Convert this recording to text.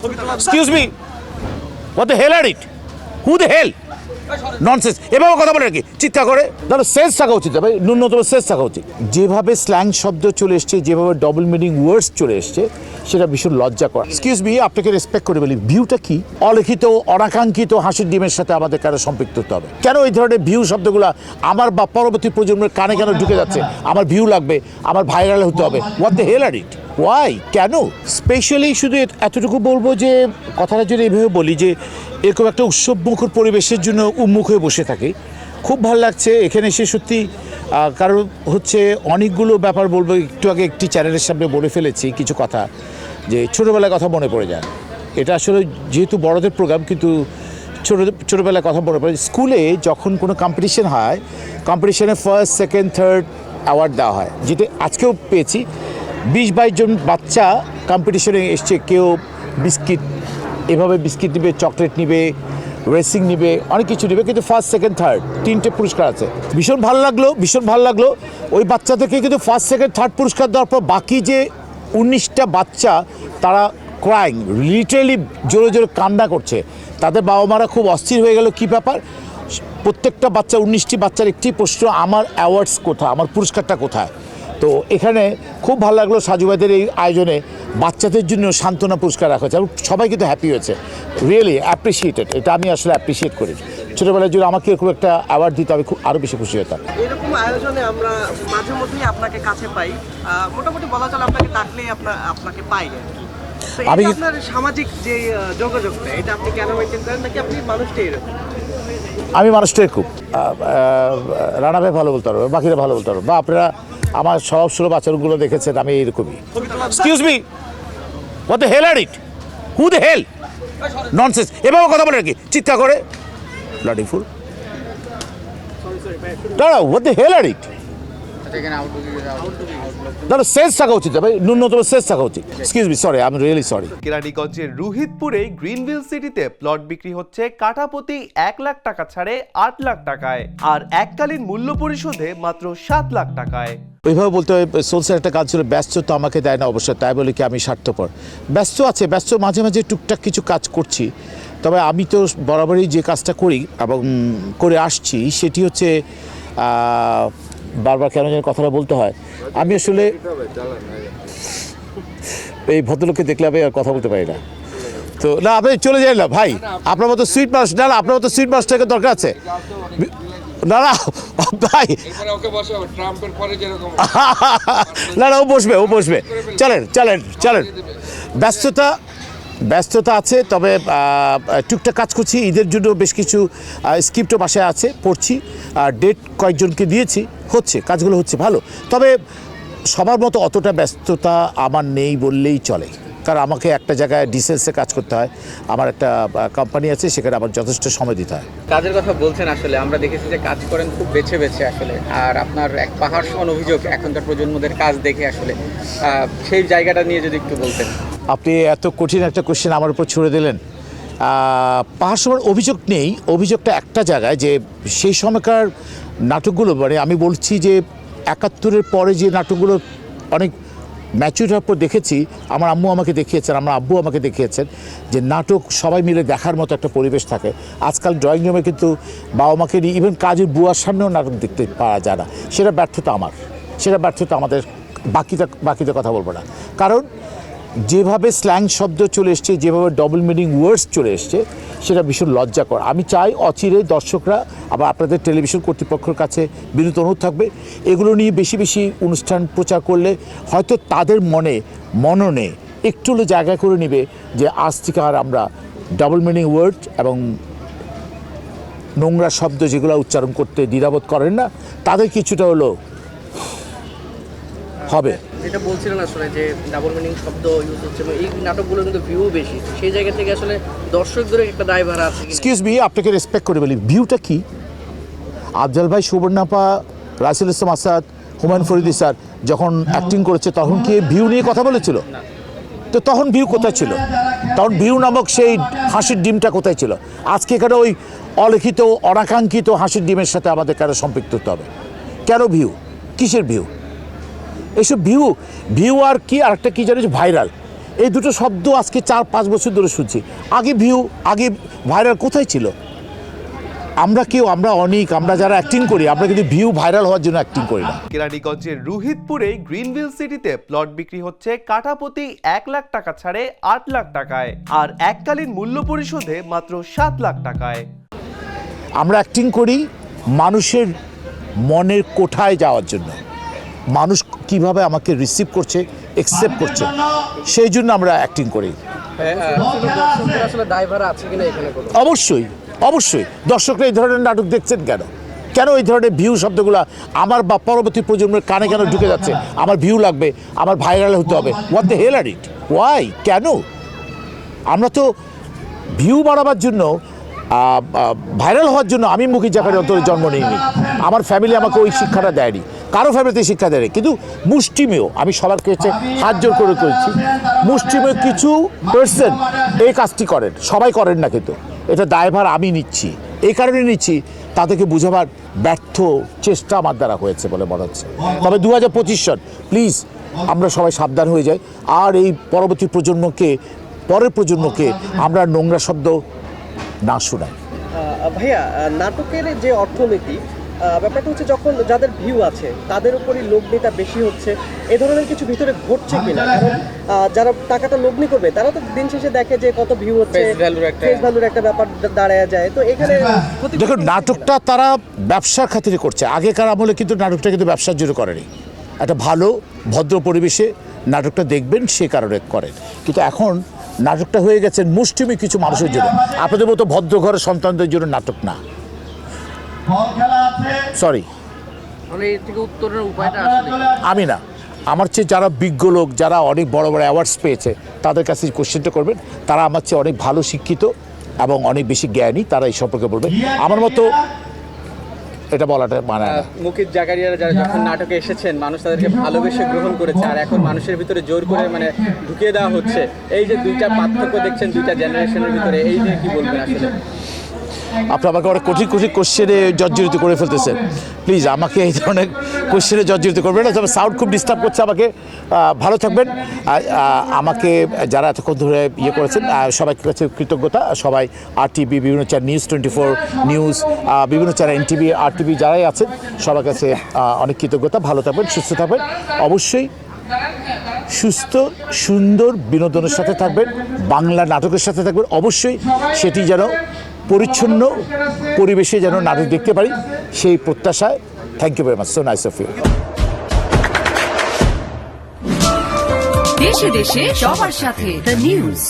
Excuse me. What the hell are it? Who the hell? Nonsense. এভাবে কথা বলে নাকি চিৎকার করে? ধরো সেন্স থাকা উচিত, ভাই ন্যূনতম সেন্স থাকা উচিত। যেভাবে স্ল্যাং শব্দ চলে এসছে, যেভাবে ডবল মিনিং ওয়ার্ডস চলে এসছে, সেটা ভীষণ লজ্জা কর। এক্সকিউজ মি, আপনাকে রেসপেক্ট করে বলি, ভিউটা কি? অলিখিত অনাকাঙ্ক্ষিত হাসির ডিমের সাথে আমাদের কেন সম্পৃক্ত হতে হবে? কেন এই ধরনের ভিউ শব্দগুলো আমার বা পরবর্তী প্রজন্মের কানে কেন ঢুকে যাচ্ছে? আমার ভিউ লাগবে, আমার ভাইরাল হতে হবে। What the hell are it? Why? কেন? স্পেশালি শুধু এতটুকু বলবো যে কথাটা যদি এইভাবে বলি যে এরকম একটা উৎসবমুখর পরিবেশের জন্য উন্মুখ হয়ে বসে থাকি, খুব ভালো লাগছে এখানে এসে সত্যি। কারণ হচ্ছে অনেকগুলো ব্যাপার বলবো, একটু আগে একটি চ্যানেলের সামনে বলে ফেলেছি কিছু কথা, যে ছোটোবেলায় কথা মনে পড়ে যায়। এটা আসলে যেহেতু বড়দের প্রোগ্রাম, কিন্তু ছোটোবেলায় কথা মনে পড়ে। স্কুলে যখন কোনো কম্পিটিশন হয়, কম্পিটিশনে ফার্স্ট সেকেন্ড থার্ড অ্যাওয়ার্ড দেওয়া হয়, যেটা আজকেও পেয়েছি। 20-22 জন বাচ্চা কম্পিটিশনে এসছে, কেউ বিস্কিট, এভাবে বিস্কিট নিবে, চকলেট নিবে, রেসিং নিবে, অনেক কিছু নিবে, কিন্তু ফার্স্ট সেকেন্ড থার্ড 3টে পুরস্কার আছে। ভীষণ ভালো লাগলো। ওই বাচ্চাদেরকে কিন্তু ফার্স্ট সেকেন্ড থার্ড পুরস্কার দেওয়ার পর বাকি যে 19টা বাচ্চা, তারা ক্রাইং, লিটারেলি জোরে জোরে কান্না করছে। তাদের বাবা মারা খুব অস্থির হয়ে গেল, কী ব্যাপার? প্রত্যেকটা বাচ্চা, 19টি বাচ্চার একটি প্রশ্ন, আমার অ্যাওয়ার্ডস কোথায়, আমার পুরস্কারটা কোথায়? তো এখানে খুব ভালো লাগলো সাজু ভাইদের এই আয়োজনে বাচ্চাদের জন্য সান্ত্বনা পুরস্কার রাখা হয়েছে, এবং সবাই কিন্তু হ্যাপি হয়েছে। রিয়েলি অ্যাপ্রিসিয়েটেড, এটা আমি আসলে অ্যাপ্রিসিয়েট করি। ছোটোবেলায় যদি আমাকে এরকম একটা অ্যাওয়ার্ড দিতে, আমি খুব আরও বেশি খুশি হতাম। এরকম আয়োজনে আমরা মাঝে মধ্যেই আপনাকে কাছে পাই, মোটামুটি বলা চলে আপনাকে ডাকলেই আপনাকে পাই আর কি। আমি আপনার সামাজিক যে যোগাযোগটা, এটা আপনি কেন মেনটেন করেন, নাকি আপনি মানুষটাই এরকম? আমি মানুষটাই খুব, রানা ভাই ভালো বলতে পারবো, বাকিরা ভালো বলতে পারবো, বা আপনারা আমার স্বভাব সুলভ আচরণগুলো দেখেছেন, আমি এইরকমই। Excuse me, what the hell are it? Who the hell? Nonsense. এভাবে কথা বলে নাকি চিৎকার করে? Bloody fool. দাঁড়াও, হোয়াট দ্য হেল আর ইট? দাঁড়াও, সেন্স থাকা উচিত, ভাই ন্যূনতম সেন্স থাকা উচিত। Excuse me, sorry, I am really sorry. কেরানীগঞ্জের রুহিতপুরে গ্রিনভিল সিটিতে প্লট বিক্রি হচ্ছে কাঠাপ্রতি 1 লাখ টাকা ছাড়ে 8 লাখ টাকায়, আর এককালীন মূল্য পরিশোধে মাত্র 7 লাখ টাকায়। ওইভাবে বলতে হয়, সোলসের একটা কাজ ছিল, ব্যস্ত তো আমাকে দেয় না অবশ্যই, তাই বলে কি আমি স্বার্থপর? ব্যস্ত আছে, ব্যস্ত মাঝে মাঝে টুকটাক কিছু কাজ করছি। তবে আমি তো বরাবরই যে কাজটা করি এবং করে আসছি, সেটি হচ্ছে, বারবার কেন যেন কথাটা বলতে হয়, আমি আসলে এই ভদ্রলোককে দেখলে আমি আর কথা বলতে পারি না। তো না, আপনি চলে যান না ভাই, আপনার মতো সুইট মানুষ, না আপনার মতো সুইট মানুষটাকে দরকার আছে। না ভাই, না ও বসবে। চলেন। ব্যস্ততা আছে, তবে টুকটাক কাজ করছি। ঈদের জন্য বেশ কিছু স্ক্রিপ্টও বাসায় আছে, পড়ছি, ডেট কয়েকজনকে দিয়েছি, কাজগুলো হচ্ছে ভালো। তবে সবার মতো অতটা ব্যস্ততা আমার নেই বললেই চলে, কারণ আমাকে একটা জায়গায় ডিসেন্সে কাজ করতে হয়। আমার একটা কোম্পানি আছে, সেখানে আমার যথেষ্ট সময় দিতে হয়। কাজের কথা বলছেন, আসলে আমরা দেখেছি যে কাজ করেন খুব বেছে আসলে, আর আপনার এক পাহাড় সমান অভিযোগ এখনকার প্রজন্মদের কাজ দেখে, আসলে সেই জায়গাটা নিয়ে যদি একটু বলতেন। আপনি এত কঠিন একটা কোশ্চেন আমার উপর ছুড়ে দিলেন। পাহাড় সমান অভিযোগ নেই, অভিযোগটা একটা জায়গায়, যে সেই সময়কার নাটকগুলো, মানে আমি বলছি যে 71-এর পরে যে নাটকগুলো অনেক ম্যাচিউর হওয়ার পর দেখেছি, আমার আম্মু আমাকে দেখিয়েছেন, আমার আব্বু আমাকে দেখিয়েছেন, যে নাটক সবাই মিলে দেখার মতো একটা পরিবেশ থাকে। আজকাল ড্রয়িং রুমে কিন্তু বাবা মাকে নিয়ে, ইভেন কাজের বুয়ার সামনেও নাটক দেখতে পাওয়া যায় না। সেটা ব্যর্থতা আমাদের। বাকিতে কথা বলবো না, কারণ যেভাবে স্ল্যাং শব্দ চলে এসছে, যেভাবে ডবল মিনিং ওয়ার্ডস চলে এসছে, সেটা ভীষণ লজ্জাকর। আমি চাই অচিরে দর্শকরা, আবার আপনাদের টেলিভিশন কর্তৃপক্ষের কাছে বিনীত অনুরোধ থাকবে, এগুলো নিয়ে বেশি বেশি অনুষ্ঠান প্রচার করলে হয়তো তাদের মননে একটু হলে জায়গা করে নেবে, যে আজ থেকে আর আমরা ডবল মিনিং ওয়ার্ড এবং নোংরা শব্দ যেগুলো উচ্চারণ করতে দ্বিধাবোধ করেন না, তাদের কিছুটা হলো হবে। যেটা বলছিলেন আসলে, যে ডাবল মিনিং শব্দ ইউজ হচ্ছে, এই নাটকগুলো কিন্তু ভিউ বেশি, সেই জায়গা থেকে আসলে দর্শকদের একটা দায়ভার আছে। এক্সকিউজ মি, আপনাকে রেসপেক্ট করে বলি, ভিউটা কি? আফজাল ভাই, সুবর্ণাপা, রাসেল ইসলাম আসাদ, হুমায়ুন ফরিদি স্যার যখন অ্যাক্টিং করেছে, তখন কি ভিউ নিয়ে কথা বলেছিল? তো তখন ভিউ কোথায় ছিল? তখন ভিউ নামক সেই হাসির ডিমটা কোথায় ছিল? আজকে এখানে ওই অলিখিত অনাকাঙ্ক্ষিত হাসির ডিমের সাথে আমাদের কেন সম্পৃক্ত হতে হবে? কেন ভিউ? কিসের ভিউ? এসব ভিউ আর কি, আরেকটা কি জানিস, ভাইরাল। এই দুটো শব্দ আজকে 4-5 বছর ধরে শুনছি। আগে ভিউ, আগে ভাইরাল কোথায় ছিল? আমরা যারা অ্যাক্টিং করি, আমরা কিন্তু ভিউ ভাইরাল হওয়ার জন্য অ্যাক্টিং করি না। কেরানীগঞ্জের রুহিতপুরে গ্রিনভিল সিটিতে প্লট বিক্রি হচ্ছে কাঠাপ্রতি 1 লাখ টাকা ছাড়ে 8 লাখ টাকায়, আর এককালীন মূল্য পরিশোধে মাত্র 7 লাখ টাকায়। আমরা অ্যাক্টিং করি মানুষের মনের কোঠায় যাওয়ার জন্য, মানুষ কিভাবে আমাকে রিসিভ করছে, অ্যাকসেপ্ট করছে, সেই জন্য আমরা অ্যাক্টিং করি। আসলে ড্রাইভার আছে কিনা এখানে কোনো? অবশ্যই অবশ্যই। দর্শকরা এই ধরনের নাটক দেখছেন কেন? কেন এই ধরনের ভিউ শব্দগুলো আমার বা পরবর্তী প্রজন্মের কানে কেন ঢুকে যাচ্ছে? আমার ভিউ লাগবে, আমার ভাইরাল হতে হবে। What the hell are it? Why? কেন? আমরা তো ভিউ বাড়াবার জন্য, ভাইরাল হওয়ার জন্য আমি মুখী জাকারির অন্তরে জন্ম নিইনি। আমার ফ্যামিলি আমাকে ওই শিক্ষাটা দেয়নি, কারো ফ্যামিলিতে শিক্ষা দেয়নি। কিন্তু মুষ্টিমেয়, আমি সবার কাছে হাত জোর করে করেছি, মুষ্টিমেয় কিছু পার্সন এই কাজটি করেন, সবাই করেন না, কিন্তু এটা দায়ভার আমি নিচ্ছি। এই কারণে নিচ্ছি, তাদেরকে বুঝাবার ব্যর্থ চেষ্টা আমার দ্বারা হয়েছে বলে মনে হচ্ছে। তবে 2025 সন, প্লিজ আমরা সবাই সাবধান হয়ে যাই, আর এই পরবর্তী প্রজন্মকে, পরের প্রজন্মকে আমরা নোংরা শব্দ না শোনাই। ভাইয়া, নাটকের যে অর্থনীতি, ব্যাপারটা হচ্ছে যখন যাদের ভিউ আছে তাদের উপরই লগ্নিটা বেশি হচ্ছে, এ ধরনের কিছু ভিতরে ঘটছে কিনা? কারণ যারা টাকাটা লগ্নি করবে তারা তো দিন শেষে দেখে যে কত ভিউ হচ্ছে, ফেস ভ্যালুর একটা ব্যাপার দাঁড়ায় যায়। তো এখানে দেখুন, নাটকটা তারা ব্যবসার খাতিরে করছে। আগেকার আমলে কিন্তু নাটকটা কিন্তু ব্যবসার জন্য করেনি, একটা ভালো ভদ্র পরিবেশে নাটকটা দেখবেন সে কারণে করেন। কিন্তু এখন নাটকটা হয়ে গেছে মুষ্টিমে কিছু মানুষের জন্য, আপনাদের মতো ভদ্র ঘরের সন্তানদের জন্য নাটক না। সরি, উত্তরের উপায়টা আমি না, আমার চেয়ে যারা বিজ্ঞ লোক, যারা অনেক বড় বড় অ্যাওয়ার্ডস পেয়েছে, তাদের কাছে কোশ্চেনটা করবেন। তারা আমার চেয়ে অনেক ভালো শিক্ষিত এবং অনেক বেশি জ্ঞানী, তারা এই সম্পর্কে বলবে। আমার মতো এটা বলাটা মানে মুকিত জাকারিয়ারা যারা যখন নাটকে এসেছেন, মানুষ তাদেরকে ভালোবেসে গ্রহণ করেছে, আর এখন মানুষের ভিতরে জোর করে মানে ঢুকিয়ে দেওয়া হচ্ছে। এই যে দুইটা পার্থক্য দেখছেন দুইটা জেনারেশনের ভিতরে, এই নিয়ে কি বলবেন আসলে? আপনি আমাকে অনেক কঠিন কঠিন কোশ্চেনে জর্জরিত করে ফেলতেছেন। প্লিজ আমাকে এই ধরনের কোশ্চেনে জর্জরিত করবেন না। তবে সাউন্ড খুব ডিস্টার্ব করছে আমাকে। ভালো থাকবেন। আমাকে যারা এতক্ষণ ধরে ইয়ে করেছেন, সবাই কাছে কৃতজ্ঞতা। সবাই RTV, বিভিন্ন চ্যানেল, নিউজ 24 নিউজ, বিভিন্ন চ্যানেল, NTV, RTV যারাই আছেন, সবার কাছে অনেক কৃতজ্ঞতা। ভালো থাকবেন, সুস্থ থাকবেন। অবশ্যই সুস্থ সুন্দর বিনোদনের সাথে থাকবেন, বাংলা নাটকের সাথে থাকবেন। অবশ্যই সেটি যেন পরিচ্ছন্ন পরিবেশে যেন নাটক দেখতে পারি, সেই প্রত্যাশায়। Thank you very much, so nice of you. দেশে দেশে সবার সাথে দ্য নিউজ।